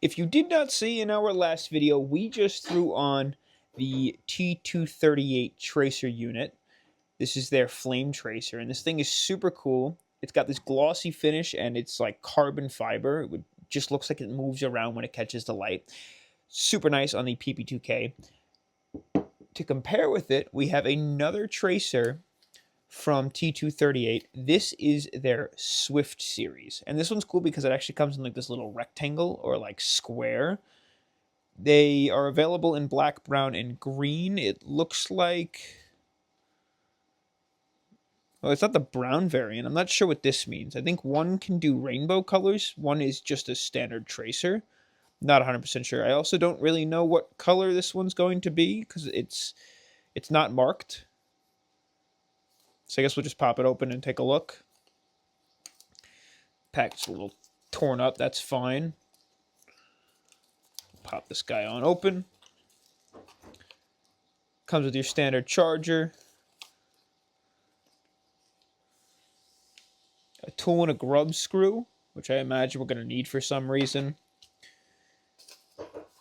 If you did not see in our last video, we just threw on the T238 Tracer Unit. This is their flame tracer, and this thing is super cool. It's got this glossy finish, and it's like carbon fiber. It just looks like it moves around when it catches the light. Super nice on the PP2K. To compare with it, we have another tracer from T238. This is their Swift series, and this one's cool because it actually comes in like this little rectangle or like square. They are available in black, brown, and green. It looks like, well, it's not the brown variant. I'm not sure what this means. I think one can do rainbow colors. One is just a standard tracer. Not 100% sure. I also don't really know what color this one's going to be because it's not marked. So I guess we'll just pop it open and take a look. Pack's a little torn up. That's fine. Pop this guy on open. Comes with your standard charger. A tool and a grub screw, which I imagine we're going to need for some reason.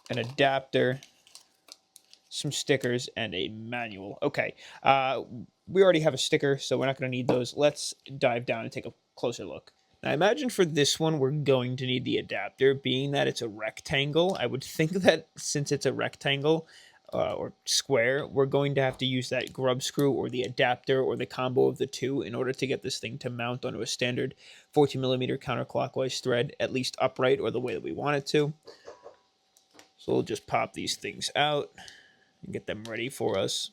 An adapter. Some stickers, and a manual. Okay, we already have a sticker, so we're not going to need those. Let's dive down and take a closer look. Now, I imagine for this one, we're going to need the adapter, being that it's a rectangle. I would think that since it's a rectangle or square, we're going to have to use that grub screw or the adapter or the combo of the two in order to get this thing to mount onto a standard 14mm counterclockwise thread, at least upright or the way that we want it to. So we'll just pop these things out and get them ready for us.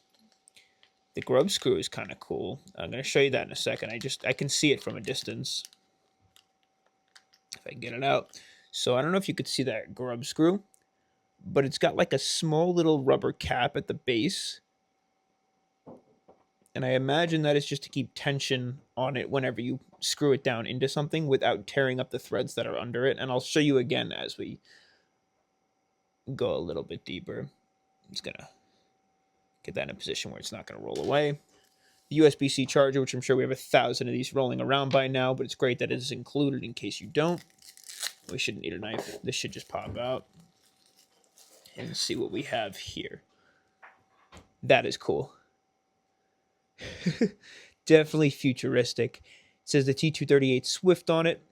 The grub screw is kind of cool. I'm going to show you that in a second. I can see it from a distance. If I can get it out. So I don't know if you could see that grub screw, but it's got like a small little rubber cap at the base. And I imagine that is just to keep tension on it whenever you screw it down into something without tearing up the threads that are under it. And I'll show you again as we go a little bit deeper. I'm just going to get that in a position where it's not going to roll away. The USB-C charger, which I'm sure we have 1,000 of these rolling around by now, but it's great that it is included in case you don't. We shouldn't need a knife. This should just pop out. And see what we have here. That is cool. Definitely futuristic. It says the T238 Swift on it.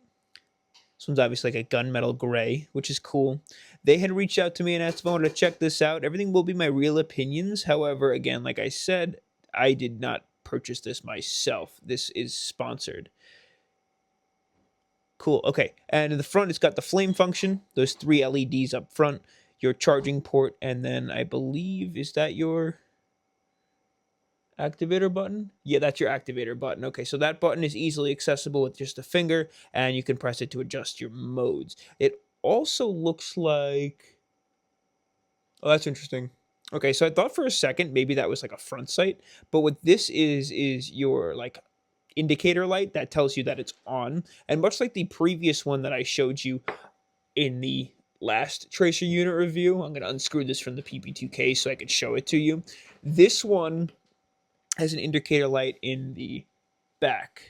This one's obviously like a gunmetal gray, which is cool. They had reached out to me and asked if I wanted to check this out. Everything will be my real opinions. However, again, like I said, I did not purchase this myself. This is sponsored. Cool. Okay. And in the front, it's got the flame function. Those 3 LEDs up front. Your charging port. And then I believe, is that your activator button? Yeah, that's your activator button. Okay, so that button is easily accessible with just a finger, and you can press it to adjust your modes. It also looks like, oh, that's interesting. Okay, so I thought for a second maybe that was like a front sight, but what this is your like indicator light that tells you that it's on. And much like the previous one that I showed you in the last tracer unit review, I'm going to unscrew this from the PP2K so I can show it to you. This one has an indicator light in the back.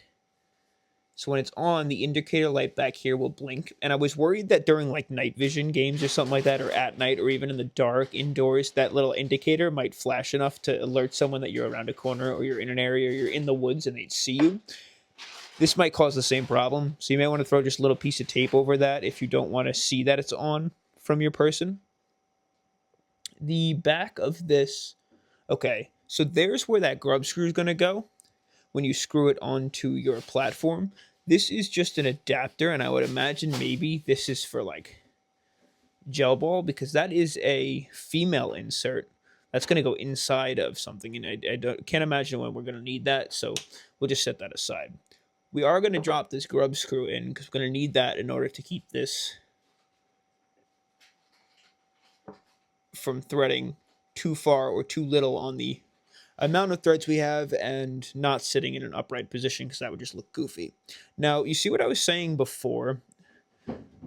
So when it's on, the indicator light back here will blink. And I was worried that during like night vision games or something like that, or at night, or even in the dark indoors, that little indicator might flash enough to alert someone that you're around a corner or you're in an area or you're in the woods and they'd see you. This might cause the same problem. So you may want to throw just a little piece of tape over that if you don't want to see that it's on from your person. The back of this, okay. So there's where that grub screw is going to go when you screw it onto your platform. This is just an adapter, and I would imagine maybe this is for like gel ball, because that is a female insert. That's going to go inside of something, and I can't imagine when we're going to need that, so we'll just set that aside. We are going to drop this grub screw in because we're going to need that in order to keep this from threading too far or too little on the amount of threads we have and not sitting in an upright position because that would just look goofy. Now, you see what I was saying before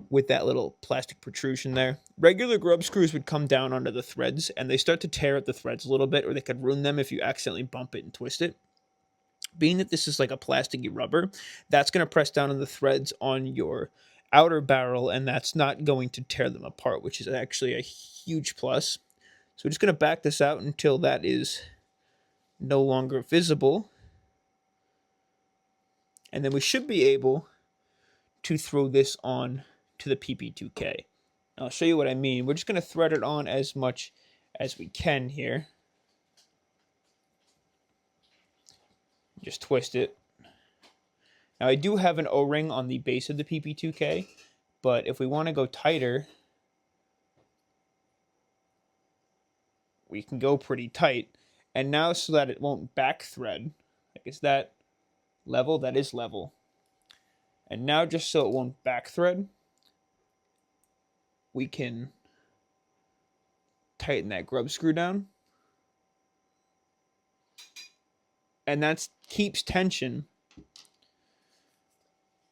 with that little plastic protrusion there? Regular grub screws would come down onto the threads and they start to tear at the threads a little bit, or they could ruin them if you accidentally bump it and twist it. Being that this is like a plasticky rubber, that's going to press down on the threads on your outer barrel, and that's not going to tear them apart, which is actually a huge plus. So we're just going to back this out until that is no longer visible. And then we should be able to throw this on to the PP2K. I'll show you what I mean. We're just going to thread it on as much as we can here. Just twist it. Now I do have an O-ring on the base of the PP2K, but if we want to go tighter, we can go pretty tight. And now so that it won't back thread, like is that level? That is level. And now just so it won't back thread, we can tighten that grub screw down. And that keeps tension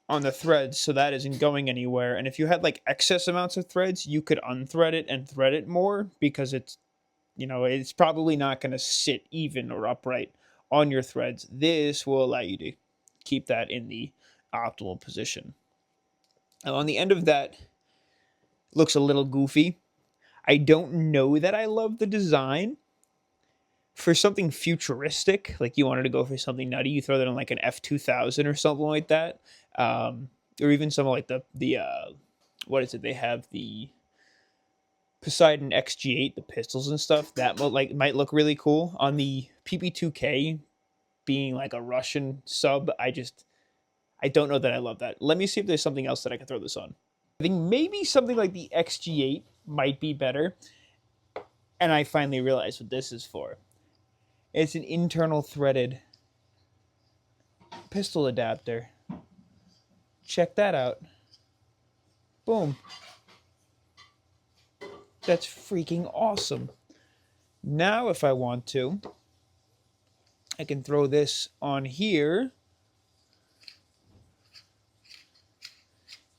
on the threads, so that isn't going anywhere. And if you had like excess amounts of threads, you could unthread it and thread it more, because it's, you know, it's probably not going to sit even or upright on your threads. This will allow you to keep that in the optimal position. Now on the end of that, looks a little goofy. I don't know that I love the design. For something futuristic, like you wanted to go for something nutty, you throw that on like an F2000 or something like that, or even something like the what is it? They have the Poseidon XG8, the pistols and stuff. That might look really cool on the PP2K. Being like a Russian sub, I don't know that I love that. Let me see if there's something else that I can throw this on. I think maybe something like the XG8 might be better. And I finally realized what this is for. It's an internal threaded pistol adapter. Check that out. Boom. That's freaking awesome. Now if I want to, I can throw this on here.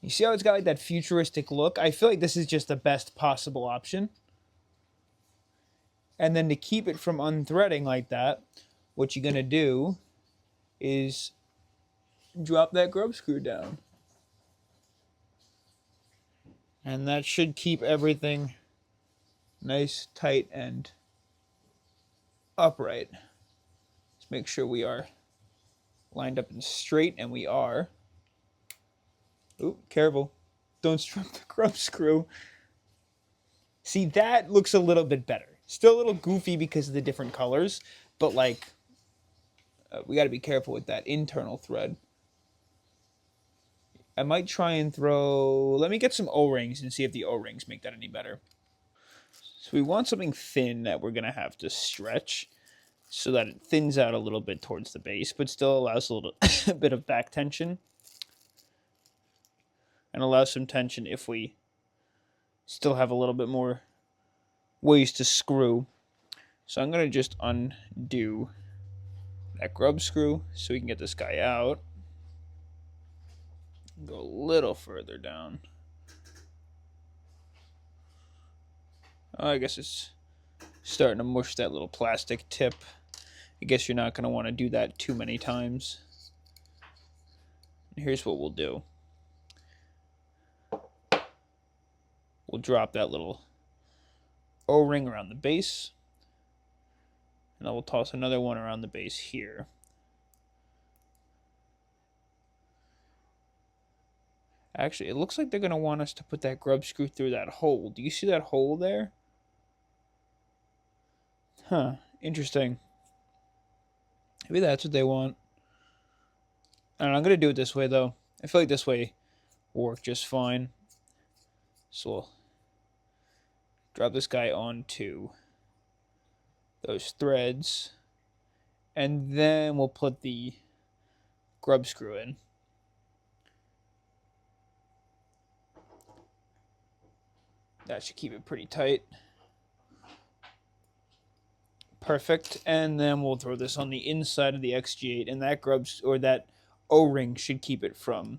You see how it's got like that futuristic look? I feel like this is just the best possible option. And then to keep it from unthreading like that, what you're going to do is drop that grub screw down. And that should keep everything nice, tight, and upright. Let's make sure we are lined up and straight, and we are. Ooh, careful. Don't strip the grub screw. See, that looks a little bit better. Still a little goofy because of the different colors, but like, we got to be careful with that internal thread. I might try and throw... Let me get some O-rings and see if the O-rings make that any better. So we want something thin that we're going to have to stretch so that it thins out a little bit towards the base, but still allows a little bit of back tension. And allows some tension if we still have a little bit more ways to screw. So I'm going to just undo that grub screw so we can get this guy out. Go a little further down. Oh, I guess it's starting to mush that little plastic tip. I guess you're not going to want to do that too many times. And here's what we'll do. We'll drop that little O-ring around the base. And I will toss another one around the base here. Actually, it looks like they're going to want us to put that grub screw through that hole. Do you see that hole there? Huh, interesting. Maybe that's what they want. I don't know, I'm going to do it this way, though. I feel like this way will work just fine. So we'll drop this guy onto those threads. And then we'll put the grub screw in. That should keep it pretty tight. Perfect. And then we'll throw this on the inside of the XG8, and that that O-ring should keep it from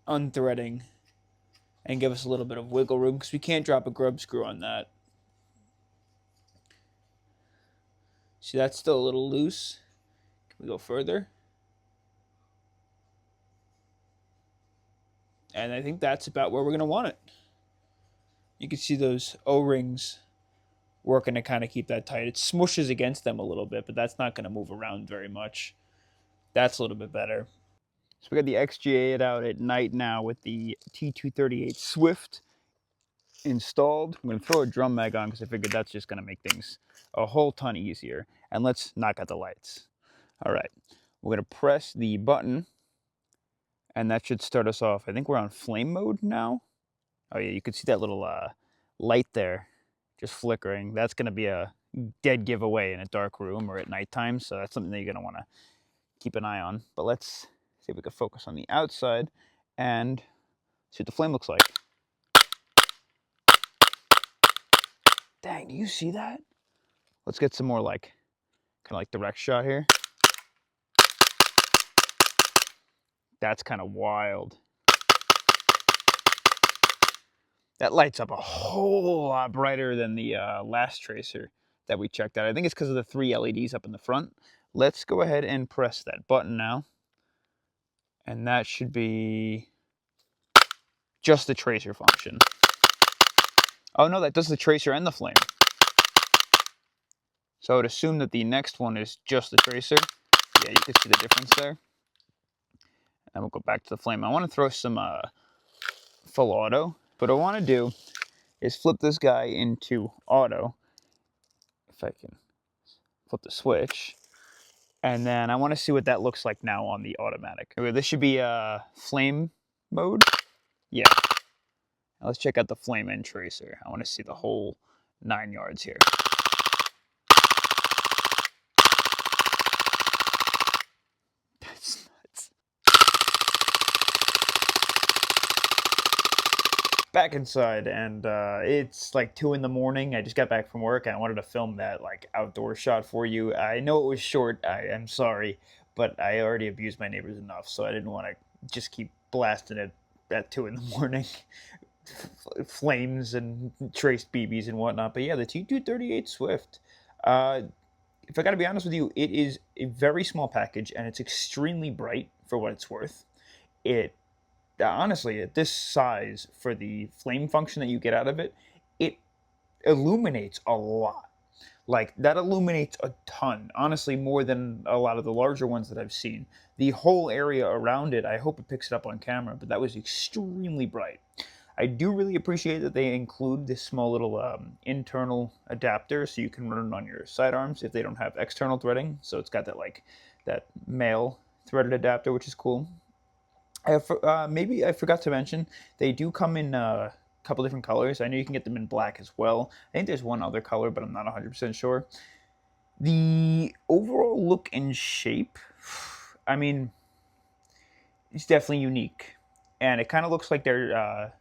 unthreading and give us a little bit of wiggle room, because we can't drop a grub screw on that. See, that's still a little loose. Can we go further? And I think that's about where we're going to want it. You can see those O-rings working to kind of keep that tight. It smooshes against them a little bit, but that's not going to move around very much. That's a little bit better. So we got the XG8 out at night now with the T238 Swift installed. I'm going to throw a drum mag on because I figured that's just going to make things a whole ton easier. And let's knock out the lights. All right, we're going to press the button and that should start us off. I think we're on flame mode now. Oh yeah, you can see that little light there just flickering. That's going to be a dead giveaway in a dark room or at nighttime, so that's something that you're going to want to keep an eye on. But let's see if we can focus on the outside and see what the flame looks like. Dang, do you see that? Let's get some more like, kind of like direct shot here. That's kind of wild. That lights up a whole lot brighter than the last tracer that we checked out. I think it's because of the 3 LEDs up in the front. Let's go ahead and press that button now. And that should be just the tracer function. Oh no, that does the tracer and the flame. So I would assume that the next one is just the tracer. Yeah, you can see the difference there. And we'll go back to the flame. I want to throw some full auto. But what I want to do is flip this guy into auto. If I can flip the switch. And then I want to see what that looks like now on the automatic. Okay, this should be flame mode. Yeah. Now let's check out the flame and tracer. I want to see the whole 9 yards here. That's nuts. Back inside, and it's like 2 in the morning. I just got back from work and I wanted to film that like outdoor shot for you. I know it was short, I'm sorry, but I already abused my neighbors enough, so I didn't want to just keep blasting it at 2 in the morning. Flames and traced BBs and whatnot. But yeah, the T238 Swift. If I gotta be honest with you, it is a very small package and it's extremely bright for what it's worth. It honestly, at this size, for the flame function that you get out of it, it illuminates a lot. Like, that illuminates a ton. Honestly, more than a lot of the larger ones that I've seen. The whole area around it, I hope it picks it up on camera, but that was extremely bright. I do really appreciate that they include this small little internal adapter so you can run it on your sidearms if they don't have external threading. So it's got that, like, that male threaded adapter, which is cool. Maybe I forgot to mention, they do come in a couple different colors. I know you can get them in black as well. I think there's one other color, but I'm not 100% sure. The overall look and shape, I mean, it's definitely unique. And it kind of looks like their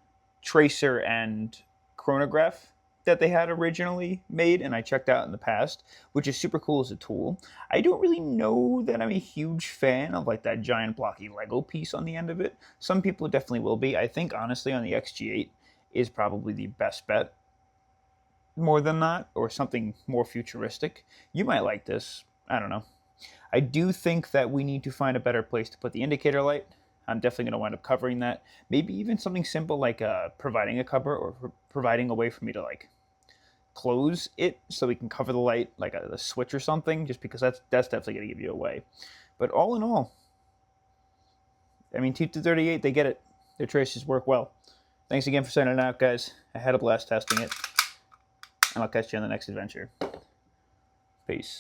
tracer and chronograph that they had originally made and I checked out in the past, which is super cool as a tool. I don't really know that I'm a huge fan of like that giant blocky Lego piece on the end of it. Some people definitely will be. I think honestly on the XG8 is probably the best bet more than not, or something more futuristic. You might like this. I don't know. I do think that we need to find a better place to put the indicator light. I'm definitely going to wind up covering that. Maybe even something simple like providing a cover or providing a way for me to like close it so we can cover the light like a switch or something, just because that's definitely going to give you away. But all in all, I mean, T238, they get it. Their tracers work well. Thanks again for sending it out, guys. I had a blast testing it, and I'll catch you on the next adventure. Peace.